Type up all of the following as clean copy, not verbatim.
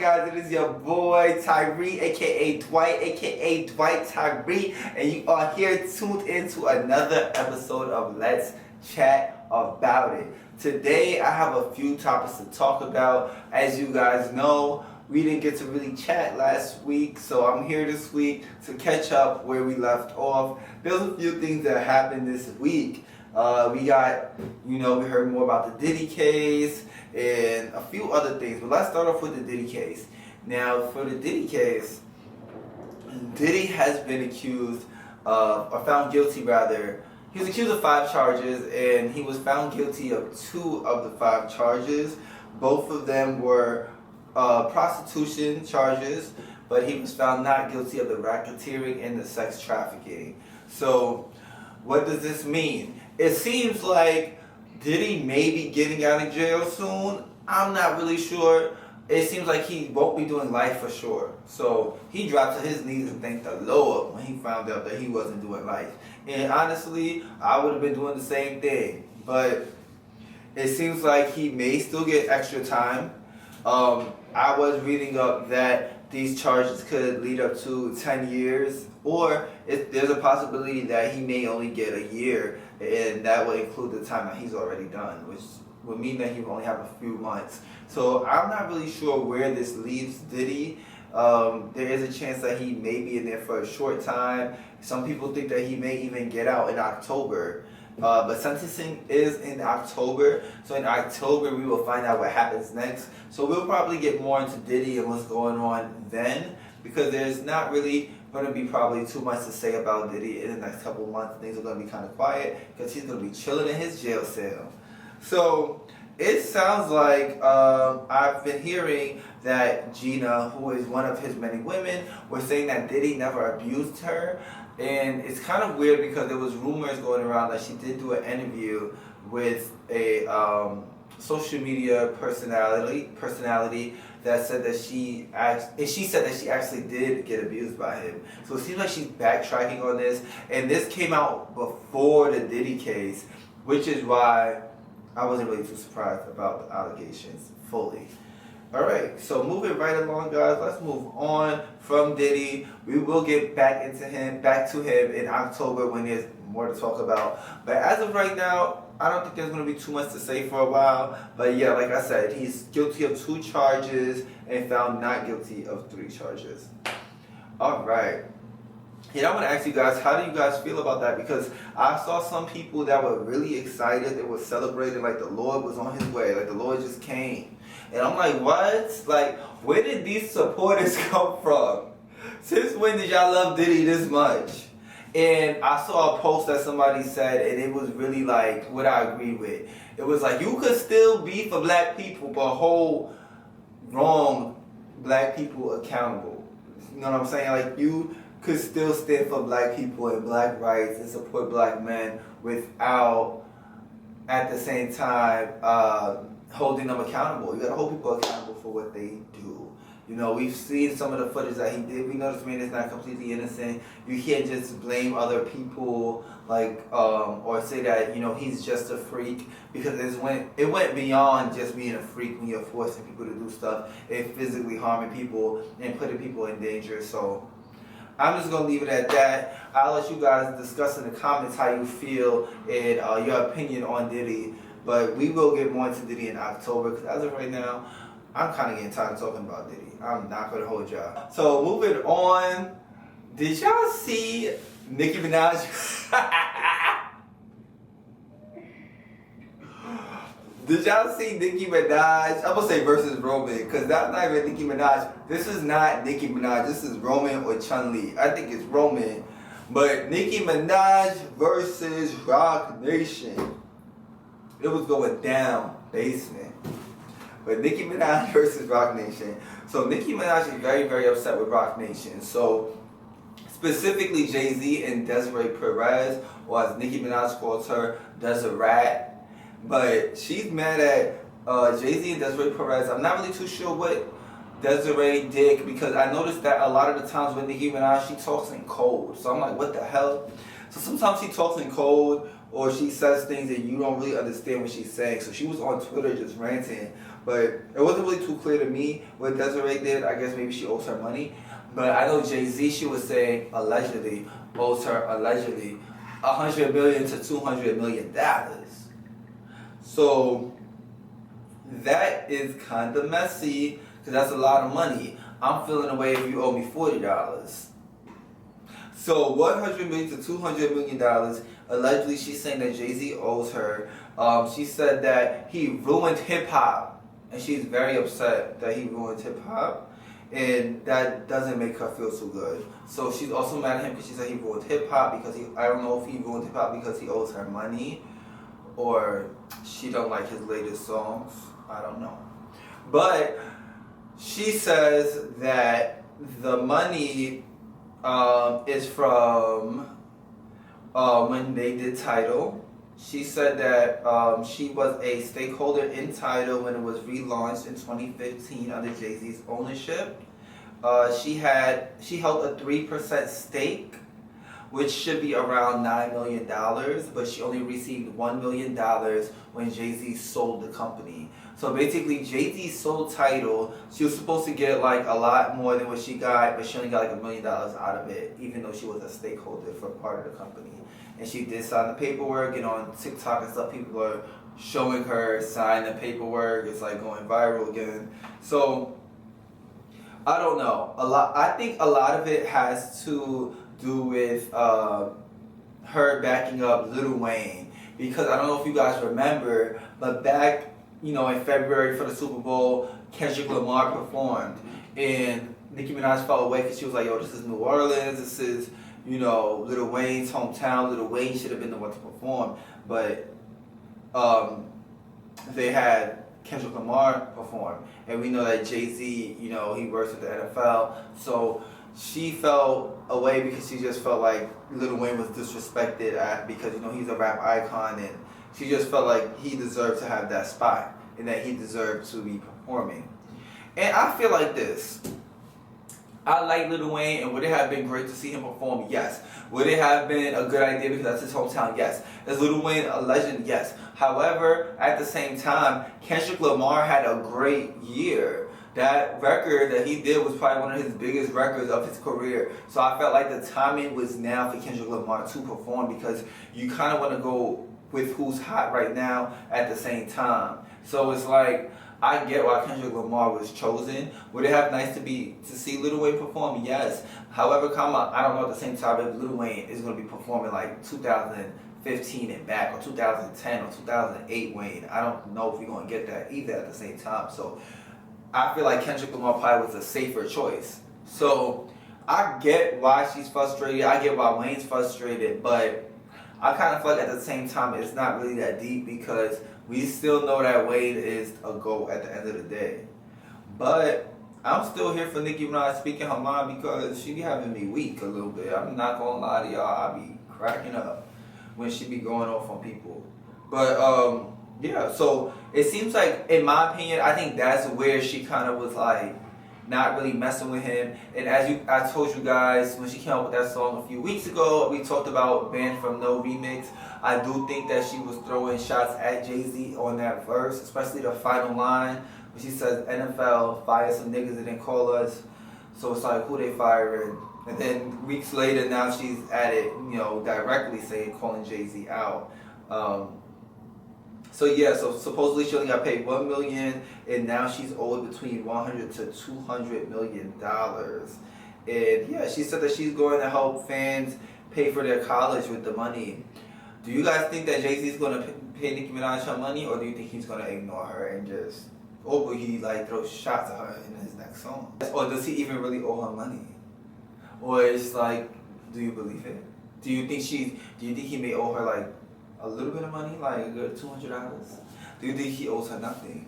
guys, it is your boy Tyree, aka Dwight, aka Dwight Tyree, and you are here tuned into another episode of Let's Chat About It. Today I have a few topics to talk about. As you guys know, we didn't get to really chat last week, so I'm here this week to catch up where we left off. There's a few things that happened this week. We heard more about the Diddy case and a few other things. But let's start off with the Diddy case. Now, for the Diddy case, Diddy has been found guilty rather. He was accused of 5 charges, and he was found guilty of 2 of the 5 charges. Both of them were prostitution charges, but he was found not guilty of the racketeering and the sex trafficking. So, what does this mean? It seems like Diddy may be getting out of jail soon. I'm not really sure. It seems like he won't be doing life for sure. So he dropped to his knees and thanked the Lord when he found out that he wasn't doing life. And honestly, I would have been doing the same thing. But it seems like he may still get extra time. I was reading up that these charges could lead up to 10 years, or there's a possibility that he may only get a year, and that will include the time that he's already done, which would mean that he will only have a few months. So I'm not really sure where this leaves Diddy. There is a chance that he may be in there for a short time. Some people think that he may even get out in October. But sentencing is in October, so in October we will find out what happens next. So we'll probably get more into Diddy and what's going on then, because there's not really going to be probably too much to say about Diddy in the next couple of months. Things are going to be kind of quiet because he's going to be chilling in his jail cell. So it sounds like I've been hearing that Gina, who is one of his many women, was saying that Diddy never abused her. And it's kind of weird because there was rumors going around that she did do an interview with a social media personality that said that she said that she actually did get abused by him. So it seems like she's backtracking on this, and this came out before the Diddy case, which is why I wasn't really too surprised about the allegations fully. Alright, so moving right along, guys, let's move on from Diddy. We will get back to him in October when there's more to talk about. But as of right now, I don't think there's going to be too much to say for a while. But yeah, like I said, he's guilty of 2 charges and found not guilty of 3 charges. Alright. Yeah, I want to ask you guys, how do you guys feel about that? Because I saw some people that were really excited. They were celebrating like the Lord was on his way, like the Lord just came. And I'm like, what? Like, where did these supporters come from? Since when did y'all love Diddy this much? And I saw a post that somebody said, and it was really like what I agree with. It was like, you could still be for black people, but hold wrong black people accountable. You know what I'm saying? Like, you could still stand for black people and black rights and support black men without, at the same time, holding them accountable. You gotta hold people accountable for what they do. You know, we've seen some of the footage that he did. We know this man is not completely innocent. You can't just blame other people, like, or say that, you know, he's just a freak, because it went beyond just being a freak when you're forcing people to do stuff and physically harming people and putting people in danger. So I'm just going to leave it at that. I'll let you guys discuss in the comments how you feel and your opinion on Diddy. But we will get more into Diddy in October, because as of right now, I'm kind of getting tired of talking about Diddy. I'm not going to hold y'all. So moving on, did y'all see Nicki Minaj? Did y'all see Nicki Minaj? I'm going to say versus Roman, because that's not even Nicki Minaj. This is not Nicki Minaj. This is Roman or Chun-Li. I think it's Roman. But Nicki Minaj versus Roc Nation. It was going down, basement. But Nicki Minaj versus Roc Nation. So Nicki Minaj is very, very upset with Roc Nation. So specifically Jay-Z and Desiree Perez, or as Nicki Minaj calls her, Desiree. But she's mad at Jay-Z and Desiree Perez. I'm not really too sure what Desiree did, because I noticed that a lot of the times with Nicki Minaj, she talks in code. So I'm like, what the hell? So sometimes she talks in code, or she says things that you don't really understand what she's saying. So she was on Twitter just ranting But it wasn't really too clear to me what Desiree did. I guess maybe she owes her money. But I know Jay-Z, she was saying allegedly, owes her allegedly $100 million to $200 million. So that is kind of messy because that's a lot of money. I'm feeling away if you owe me $40. So $100 million to $200 million. Allegedly, she's saying that Jay-Z owes her. She said that he ruined hip hop, and she's very upset that he ruined hip hop, and that doesn't make her feel so good. So she's also mad at him because she said he ruined hip hop because I don't know if he ruined hip hop because he owes her money, or she don't like his latest songs. I don't know. But she says that the money is from when they did Tidal. She said that she was a stakeholder in Tidal when it was relaunched in 2015 under Jay-Z's ownership. She held a 3% stake, which should be around $9 million, but she only received $1 million when Jay-Z sold the company. So basically, Jay-Z sold Tidal. She was supposed to get like a lot more than what she got, but she only got like $1 million out of it, even though she was a stakeholder for part of the company. And she did sign the paperwork, and on TikTok and stuff, people are showing her sign the paperwork. It's like going viral again. So I don't know. I think a lot of it has to do with her backing up Lil Wayne, because I don't know if you guys remember, but back in February for the Super Bowl, Kendrick Lamar performed, and Nicki Minaj fell away because she was like, yo, this is New Orleans, this is Lil Wayne's hometown. Lil Wayne should have been the one to perform, but they had Kendrick Lamar perform, and we know that Jay-Z, he works with the NFL, so she fell away because she just felt like Lil Wayne was disrespected because he's a rap icon, and she just felt like he deserved to have that spot and that he deserved to be performing. And I feel like this. I like Lil Wayne, and would it have been great to see him perform? Yes. Would it have been a good idea because that's his hometown? Yes. Is Lil Wayne a legend? Yes. However, at the same time, Kendrick Lamar had a great year. That record that he did was probably one of his biggest records of his career. So I felt like the timing was now for Kendrick Lamar to perform, because you kind of want to go with who's hot right now at the same time. So it's like, I get why Kendrick Lamar was chosen. Would it have nice to see Lil Wayne perform? Yes. However, I don't know at the same time if Lil Wayne is going to be performing like 2015 and back, or 2010 or 2008 Wayne. I don't know if we're going to get that either at the same time. So I feel like Kendrick Lamar probably was a safer choice. So I get why she's frustrated. I get why Wayne's frustrated, but I kind of feel like at the same time it's not really that deep, because we still know that Wayne is a GOAT at the end of the day. But I'm still here for Nicki Minaj speaking her mind, because she be having me weak a little bit. I'm not going to lie to y'all. I be cracking up when she be going off on people. But yeah, so it seems like, in my opinion, I think that's where she kind of was like not really messing with him. And I told you guys, when she came out with that song a few weeks ago, we talked about Banned From No remix. I do think that she was throwing shots at Jay-Z on that verse, especially the final line when she says, NFL fired some niggas that didn't call us. So it's like, who they firing? And then weeks later, now she's at it, directly calling Jay-Z out. So yeah, so supposedly she only got paid $1 million, and now she's owed between $100 to $200 million. And yeah, she said that she's going to help fans pay for their college with the money. Do you guys think that Jay-Z is going to pay Nicki Minaj her money, or do you think he's going to ignore her and just, or will he like throw shots at her in his next song? Or does he even really owe her money? Or it's like, do you believe it? Do you think he may owe her like a little bit of money, like a good $200? Do you think he owes her nothing?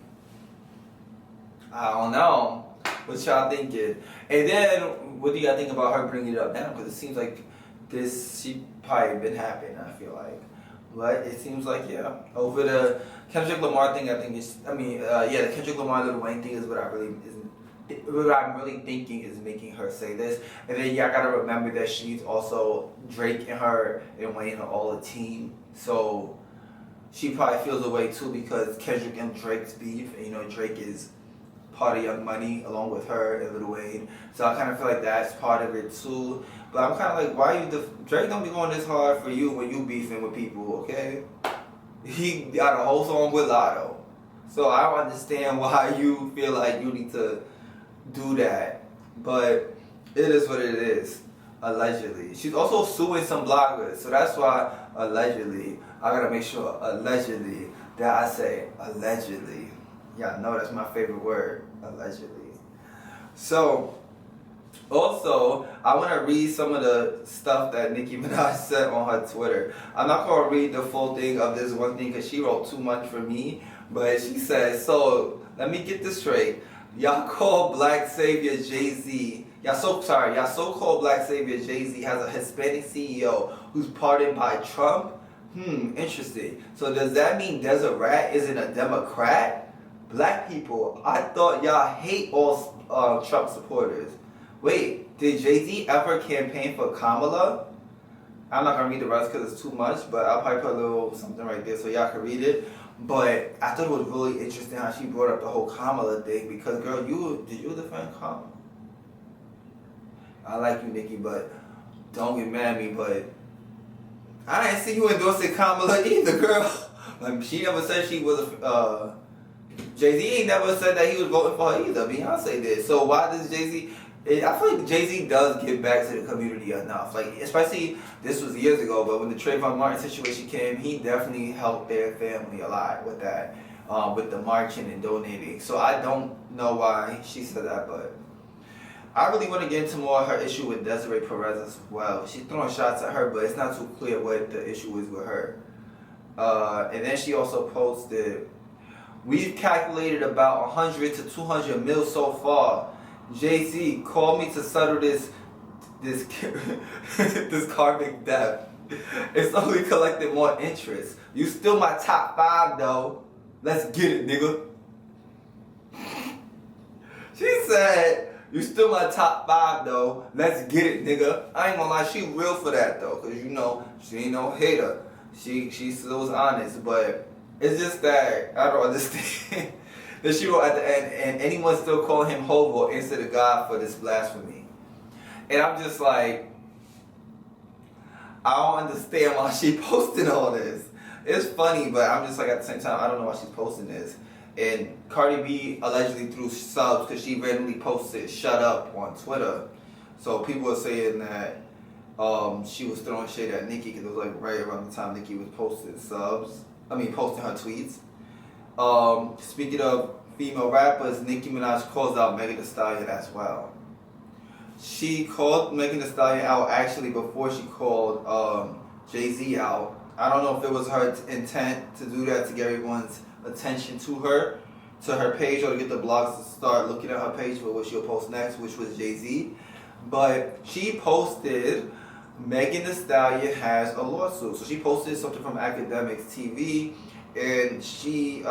I don't know. What y'all thinking? And then, what do y'all think about her bringing it up now? Because it seems like she probably been happening, I feel like. But it seems like, yeah, over the Kendrick Lamar thing, I think the Kendrick Lamar Lil Wayne thing is what I'm really thinking is making her say this. And then y'all gotta remember that she's also, Drake and her and Wayne are all a team. So she probably feels a way too because Kendrick and Drake's beef, and you know Drake is part of Young Money along with her and Lil Wayne. So I kind of feel like that's part of it too. But I'm kind of like, why you Drake don't be going this hard for you when you beefing with people, okay? He got a whole song with Lotto. So I don't understand why you feel like you need to do that. But it is what it is, allegedly. She's also suing some bloggers. So that's why, allegedly, I gotta make sure, allegedly, that I say allegedly. Y'all know that's my favorite word, allegedly. So, also, I want to read some of the stuff that Nicki Minaj said on her Twitter. I'm not going to read the full thing of this one thing because she wrote too much for me. But she said, so, let me get this straight. Y'all call Black Savior Jay-Z. Y'all so-called Black Savior Jay-Z has a Hispanic CEO who's pardoned by Trump? Interesting. So does that mean Deseret isn't a Democrat? Black people, I thought y'all hate all Trump supporters. Wait, did Jay-Z ever campaign for Kamala? I'm not going to read the rest because it's too much, but I'll probably put a little something right there so y'all can read it. But I thought it was really interesting how she brought up the whole Kamala thing because, girl, did you defend Kamala? I like you, Nicki, but don't get mad at me, but I didn't see you endorsing Kamala either, girl. Like, she never said she was a... Jay-Z ain't never said that he was voting for her either. Beyonce did. So why does Jay-Z... I feel like Jay-Z does give back to the community enough. Like, especially, this was years ago, but when the Trayvon Martin situation came, he definitely helped their family a lot with that. With the marching and donating. So I don't know why she said that, but... I really want to get into more of her issue with Desiree Perez as well. She's throwing shots at her, but it's not too clear what the issue is with her. And then she also posted... We've calculated about 100 to 200 mil so far. Jay-Z, call me to settle this this karmic debt. It's only collected more interest. You still my top 5 though. Let's get it, nigga. She said, you still my top 5 though. Let's get it, nigga. I ain't gonna lie, she real for that though, cause you know she ain't no hater. She still was honest, but. It's just that I don't understand that she wrote at the end, and anyone still calling him hobo instead of God for this blasphemy. And I'm just like, I don't understand why she posted all this. It's funny, but I'm just like at the same time, I don't know why she's posting this. And Cardi B allegedly threw subs because she randomly posted "shut up" on Twitter. So people are saying that she was throwing shade at Nicki because it was like right around the time Nicki was posting her tweets. Speaking of female rappers, Nicki Minaj calls out Megan Thee Stallion as well. She called Megan Thee Stallion out actually before she called Jay-Z out. I don't know if it was her intent to do that to get everyone's attention to her page, or to get the blogs to start looking at her page for what she'll post next, which was Jay-Z. But she posted Megan Thee Stallion has a lawsuit. So she posted something from Academics TV, and she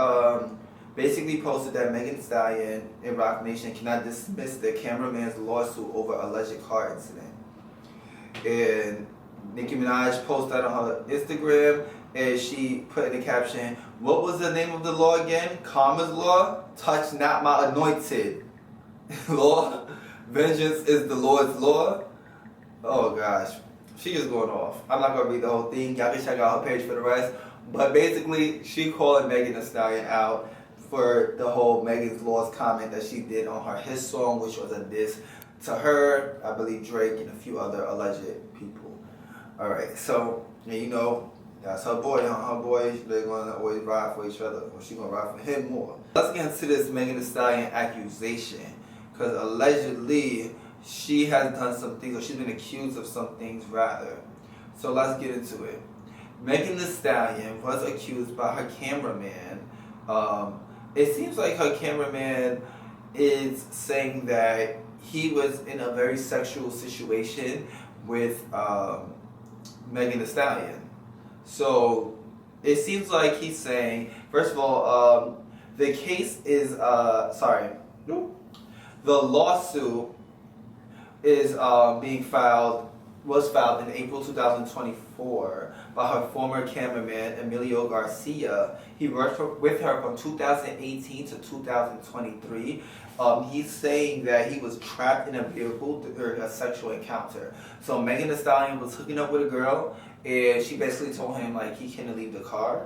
basically posted that Megan Thee Stallion and Roc Nation cannot dismiss their cameraman's lawsuit over alleged car incident. And Nicki Minaj posted that on her Instagram, and she put in the caption, what was the name of the law again? Karma's law? Touch not my anointed. Law? Vengeance is the Lord's law? Oh gosh. She is going off. I'm not going to read the whole thing. Y'all can check out her page for the rest. But basically, she called Megan Thee Stallion out for the whole Megan's Laws comment that she did on her hit song, which was a diss to her, I believe Drake, and a few other alleged people. Alright, so, you know, that's her boy. Her boy, they're going to always ride for each other. Or she's going to ride for him more. Let's get into this Megan Thee Stallion accusation. Because allegedly, she has done some things, or she's been accused of some things rather. So let's get into it. Megan Thee Stallion was accused by her cameraman. It seems like her cameraman is saying that he was in a very sexual situation with Megan Thee Stallion. So it seems like he's saying, first of all, the case is, the lawsuit is being filed was filed in April 2024 by her former cameraman, Emilio Garcia. He worked with her from 2018 to 2023. He's saying that he was trapped in a vehicle during a sexual encounter. So Megan Thee Stallion was hooking up with a girl, and she basically told him like he couldn't leave the car.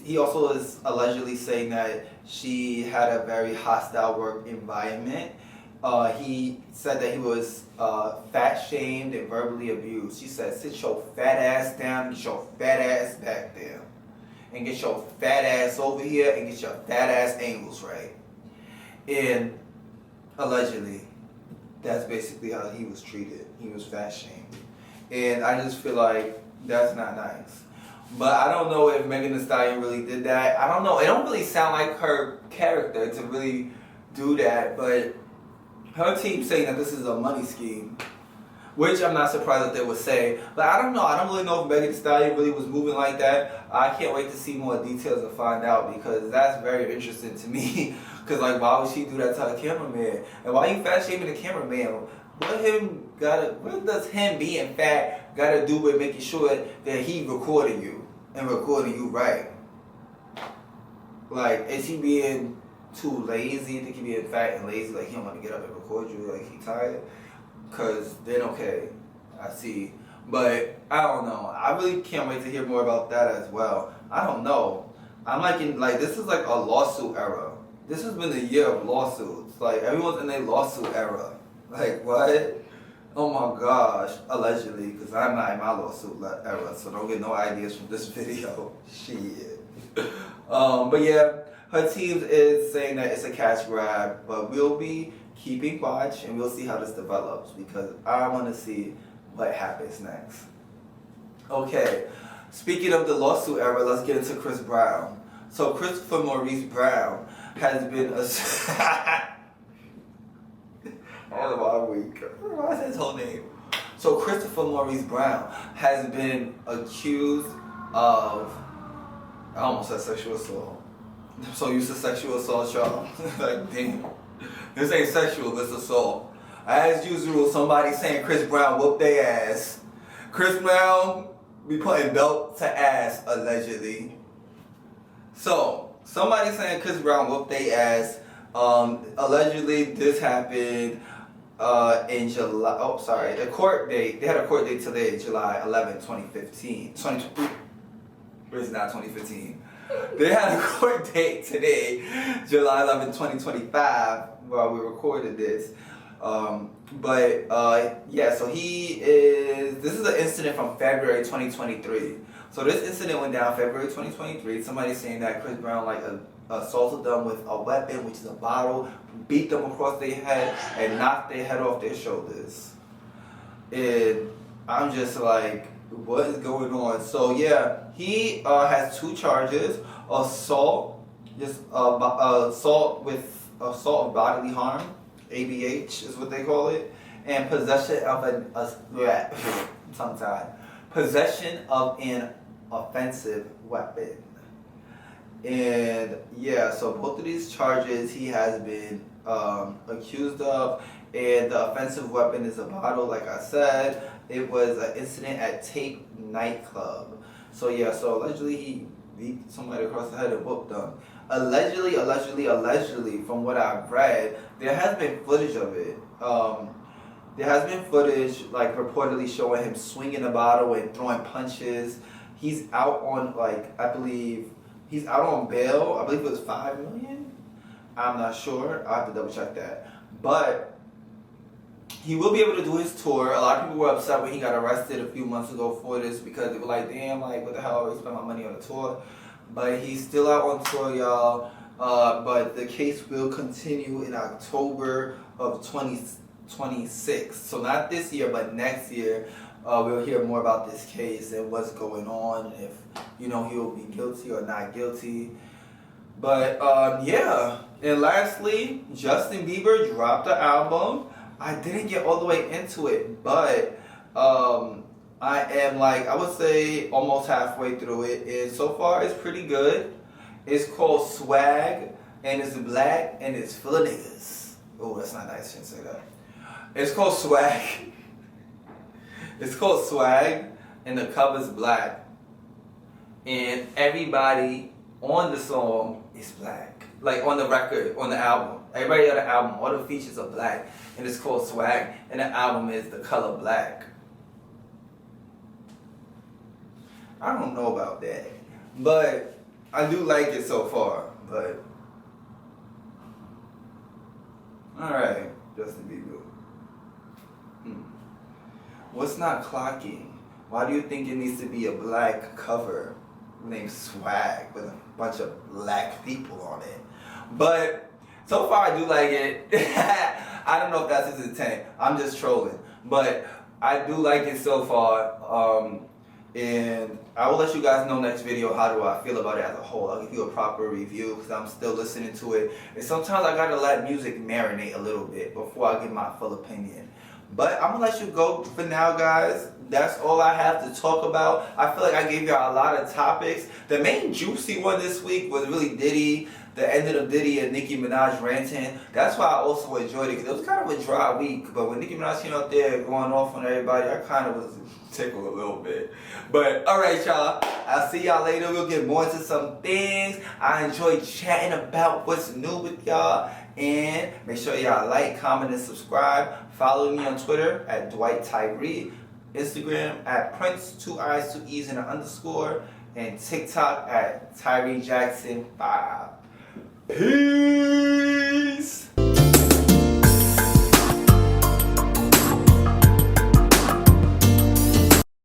He also is allegedly saying that she had a very hostile work environment. He said that he was fat shamed and verbally abused. She said, sit your fat ass down and get your fat ass back there. And get your fat ass over here and get your fat ass angles right. And allegedly, that's basically how he was treated. He was fat shamed. And I just feel like that's not nice. But I don't know if Megan Thee Stallion really did that. I don't know. It don't really sound like her character to really do that. But her team saying that this is a money scheme, which I'm not surprised that they would say. But I don't know. I don't really know if Megan Thee Stallion really was moving like that. I can't wait to see more details and find out, because that's very interesting to me. Because, like, why would she do that to her cameraman? And why you fat shaming the cameraman? What does him being fat gotta do with making sure that he recording you and recording you right? Like, is he being too lazy? You think he being fat and lazy, like he don't want to get up and record you, like he tired? Cause then okay, I see. But I don't know. I really can't wait to hear more about that as well. I don't know. I'm like this is like a lawsuit era. This has been a year of lawsuits. Like everyone's in a lawsuit era. Like what? Oh my gosh. Allegedly, because I'm not in my lawsuit era, so don't get no ideas from this video. Shit. But yeah. Her team is saying that it's a cash grab, but we'll be keeping watch and we'll see how this develops, because I want to see what happens next. Okay, speaking of the lawsuit era, let's get into Chris Brown. So Christopher Maurice Brown has been I don't know why I said his whole name. So Christopher Maurice Brown has been accused of, I almost said sexual assault. I'm so used to sexual assault, y'all. Like, damn. This ain't sexual, this assault. As usual, somebody saying Chris Brown whooped their ass. Chris Brown be putting belt to ass, allegedly. So, somebody saying Chris Brown whooped their ass. Allegedly, this happened in July. Oh, sorry. The court date, they had a court date today, July 11, 2015. It's not 2015. They had a court date today, July 11, 2025, while we recorded this. Yeah, so this is an incident from February 2023. So this incident went down February 2023. Somebody saying that Chris Brown assaulted them with a weapon, which is a bottle, beat them across their head, and knocked their head off their shoulders. And I'm just like, what is going on? So yeah, he has 2 charges: assault of bodily harm, ABH is what they call it, and possession of possession of an offensive weapon. And yeah, so both of these charges he has been accused of, and the offensive weapon is a bottle, like I said. It was an incident at Tape nightclub. So yeah, so allegedly he beat somebody across the head and whooped them. Allegedly, from what I've read, there has been footage of it. There has been footage, like, reportedly showing him swinging a bottle and throwing punches. He's out on, he's out on bail. I believe it was $5 million. I'm not sure. I'll have to double check that. But he will be able to do his tour. A lot of people were upset when he got arrested a few months ago for this, because they were like, damn, like, what the hell, I spent my money on a tour. But he's still out on tour, y'all. But the case will continue in October of 2026. So not this year, but next year, we'll hear more about this case and what's going on, if, he will be guilty or not guilty. But, yeah. And lastly, Justin Bieber dropped an album. I didn't get all the way into it, but I am, I would say almost halfway through it, and so far it's pretty good. It's called Swag, and it's black, and it's full of niggas. Oh, that's not nice, I shouldn't say that. It's called Swag. It's called Swag, and the cover's black. And everybody on the song is black. Like on the record, on the album. Everybody on the album, all the features are black. And it's called Swag, and the album is the color black. I don't know about that. But I do like it so far. But alright, Justin Bieber. What's not clocking? Why do you think it needs to be a black cover named Swag with a bunch of black people on it? But so far I do like it. I don't know if that's his intent. I'm just trolling. But I do like it so far. And I will let you guys know next video how do I feel about it as a whole. I'll give you a proper review because I'm still listening to it. And sometimes I gotta let music marinate a little bit before I give my full opinion. But I'm gonna let you go for now, guys. That's all I have to talk about. I feel like I gave y'all a lot of topics. The main juicy one this week was really Diddy. The ending of Diddy and Nicki Minaj ranting. That's why I also enjoyed it, because it was kind of a dry week. But when Nicki Minaj came out there going off on everybody, I kind of was tickled a little bit. But alright, y'all. I'll see y'all later. We'll get more into some things. I enjoyed chatting about what's new with y'all. And make sure y'all like, comment, and subscribe. Follow me on Twitter at Dwight Tyree. Instagram at Prince, 2 eyes, 2 E's, and an underscore. And TikTok at Tyree Jackson 5. Peace.